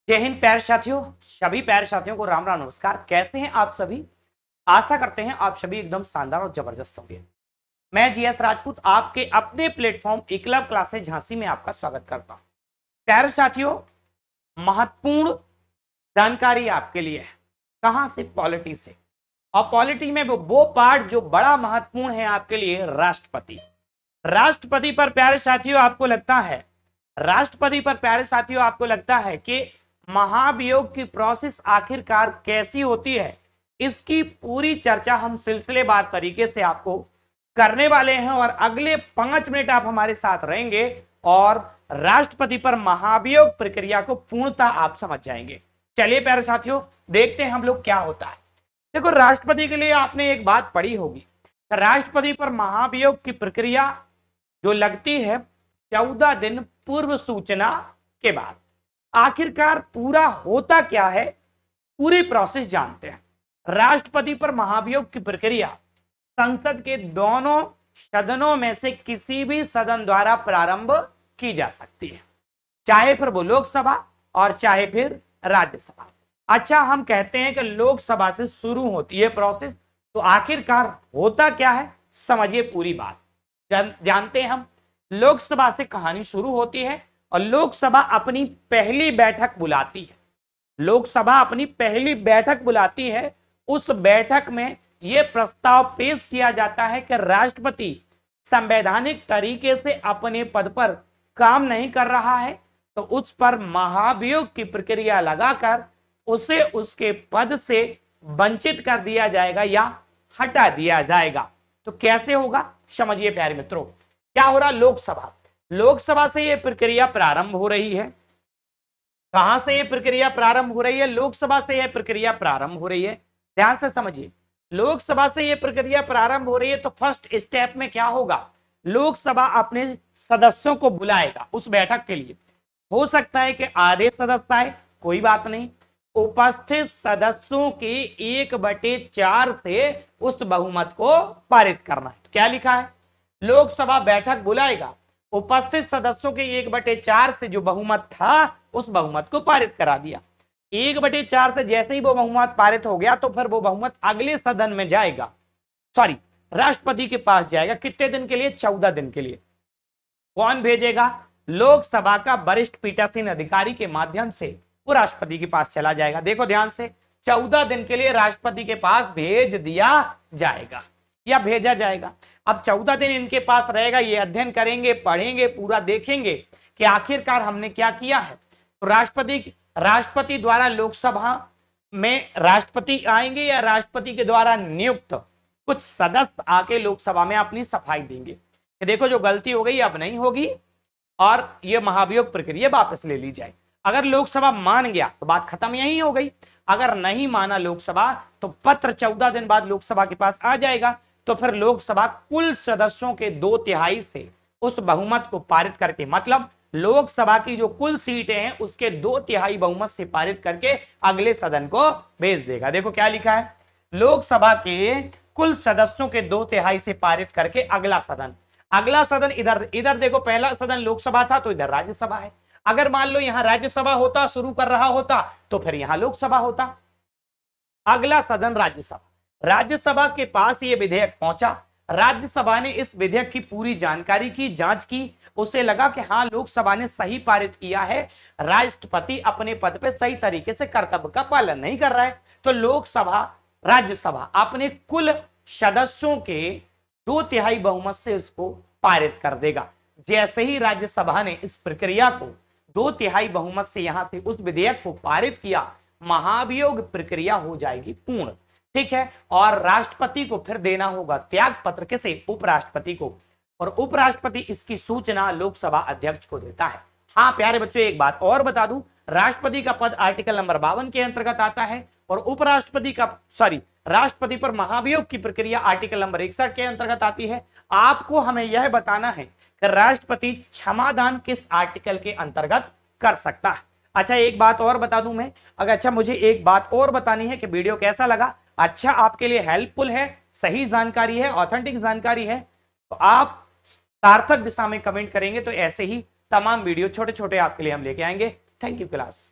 जय हिंद प्यारे साथियों, सभी प्यारे साथियों को राम राम नमस्कार। कैसे हैं आप सभी? आशा करते हैं आप सभी एकदम शानदार और जबरदस्त होंगे। मैं जीएस राजपूत आपके अपने प्लेटफॉर्म एकलव्य क्लासेस झांसी में आपका स्वागत करता हूं। प्यारे साथियों, महत्वपूर्ण जानकारी आपके लिए है। कहां से? पॉलिटी से। और पॉलिटी में वो पार्ट जो बड़ा महत्वपूर्ण है आपके लिए, राष्ट्रपति। राष्ट्रपति पर प्यारे साथियों आपको लगता है, राष्ट्रपति पर प्यारे साथियों आपको लगता है कि महाभियोग की प्रोसेस आखिरकार कैसी होती है, इसकी पूरी चर्चा हम सिलसिलेवार तरीके से आपको करने वाले हैं। और अगले 5 मिनट आप हमारे साथ रहेंगे और राष्ट्रपति पर महाभियोग प्रक्रिया को पूर्णतः आप समझ जाएंगे। चलिए प्यारे साथियों, देखते हैं हम लोग क्या होता है। देखो, राष्ट्रपति के लिए आपने एक बात पढ़ी होगी, राष्ट्रपति पर महाभियोग की प्रक्रिया जो लगती है 14 दिन पूर्व सूचना के बाद। आखिरकार पूरा होता क्या है, पूरी प्रोसेस जानते हैं। राष्ट्रपति पर महाभियोग की प्रक्रिया संसद के दोनों सदनों में से किसी भी सदन द्वारा प्रारंभ की जा सकती है, चाहे फिर वो लोकसभा और चाहे फिर राज्यसभा। अच्छा, हम कहते हैं कि लोकसभा से शुरू होती है प्रोसेस, तो आखिरकार होता क्या है समझिए पूरी बात। जानते हैं हम, लोकसभा से कहानी शुरू होती है और लोकसभा अपनी पहली बैठक बुलाती है। लोकसभा अपनी पहली बैठक बुलाती है। उस बैठक में यह प्रस्ताव पेश किया जाता है कि राष्ट्रपति संवैधानिक तरीके से अपने पद पर काम नहीं कर रहा है, तो उस पर महाभियोग की प्रक्रिया लगाकर उसे उसके पद से वंचित कर दिया जाएगा या हटा दिया जाएगा। तो कैसे होगा समझिए प्यारे मित्रों। क्या हो रहा? लोकसभा से यह प्रक्रिया प्रारंभ हो रही है। कहां से यह प्रक्रिया प्रारंभ हो रही है? लोकसभा से यह प्रक्रिया प्रारंभ हो रही है। ध्यान से समझिए, लोकसभा से यह प्रक्रिया प्रारंभ हो रही है, तो फर्स्ट स्टेप में क्या होगा? लोकसभा अपने सदस्यों को बुलाएगा उस बैठक के लिए। हो सकता है कि आधे सदस्य आए, कोई बात नहीं। उपस्थित सदस्यों के 1/4 से उस बहुमत को पारित करना है। तो क्या लिखा है? लोकसभा बैठक बुलाएगा, उपस्थित सदस्यों के 1/4 से जो बहुमत था उस बहुमत को पारित करा दिया। 1/4 से जैसे ही वो बहुमत पारित हो गया, तो फिर वो बहुमत अगले सदन में जाएगा, सॉरी राष्ट्रपति के पास जाएगा। कितने दिन के लिए? 14 दिन के लिए। कौन भेजेगा? लोकसभा का वरिष्ठ पीठासीन अधिकारी के माध्यम से वो राष्ट्रपति के पास चला जाएगा। देखो ध्यान से, 14 दिन के लिए राष्ट्रपति के पास भेज दिया जाएगा या भेजा जाएगा। अब 14 दिन इनके पास रहेगा, ये अध्ययन करेंगे, पढ़ेंगे, पूरा देखेंगे कि आखिरकार हमने क्या किया है। तो राष्ट्रपति द्वारा लोकसभा में राष्ट्रपति आएंगे या राष्ट्रपति के द्वारा नियुक्त कुछ सदस्य आके लोकसभा में अपनी सफाई देंगे कि देखो जो गलती हो गई अब नहीं होगी और यह महाभियोग प्रक्रिया वापस ले ली जाए। अगर लोकसभा मान गया तो बात खत्म यही हो गई। अगर नहीं माना लोकसभा, तो पत्र 14 दिन बाद लोकसभा के पास आ जाएगा। तो फिर लोकसभा कुल सदस्यों के 2/3 से उस बहुमत को पारित करके, मतलब लोकसभा की जो कुल सीटें हैं उसके 2/3 बहुमत से पारित करके अगले सदन को भेज देगा। देखो क्या लिखा है, लोकसभा के कुल सदस्यों के 2/3 से पारित करके अगला सदन इधर देखो, पहला सदन लोकसभा था तो इधर राज्यसभा है। अगर मान लो यहां राज्यसभा होता, शुरू कर रहा होता, तो फिर यहां लोकसभा होता। अगला सदन राज्यसभा के पास यह विधेयक पहुंचा। राज्यसभा ने इस विधेयक की पूरी जानकारी की, जांच की। उसे लगा कि हाँ, लोकसभा ने सही पारित किया है, राष्ट्रपति अपने पद पे सही तरीके से कर्तव्य का पालन नहीं कर रहा है। तो राज्यसभा अपने कुल सदस्यों के 2/3 बहुमत से उसको पारित कर देगा। जैसे ही राज्यसभा ने इस प्रक्रिया को 2/3 बहुमत से यहां से उस विधेयक को पारित किया, महाभियोग प्रक्रिया हो जाएगी पूर्ण। ठीक है, और राष्ट्रपति को फिर देना होगा त्याग पत्र। किसे? उपराष्ट्रपति को। और उपराष्ट्रपति इसकी सूचना लोकसभा अध्यक्ष को देता है। हाँ प्यारे बच्चों, एक बात और बता दूं, राष्ट्रपति का पद आर्टिकल नंबर 52 के अंतर्गत आता है और राष्ट्रपति पर महाभियोग की प्रक्रिया आर्टिकल नंबर 61 के अंतर्गत आती है। आपको हमें यह बताना है कि राष्ट्रपति क्षमादान किस आर्टिकल के अंतर्गत कर सकता है। अच्छा, एक बात और बता दूं मैं, मुझे एक बात और बतानी है कि वीडियो कैसा लगा। अच्छा, आपके लिए हेल्पफुल है, सही जानकारी है, ऑथेंटिक जानकारी है, तो आप सार्थक दिशा में कमेंट करेंगे तो ऐसे ही तमाम वीडियो छोटे छोटे आपके लिए हम लेके आएंगे। Thank you class.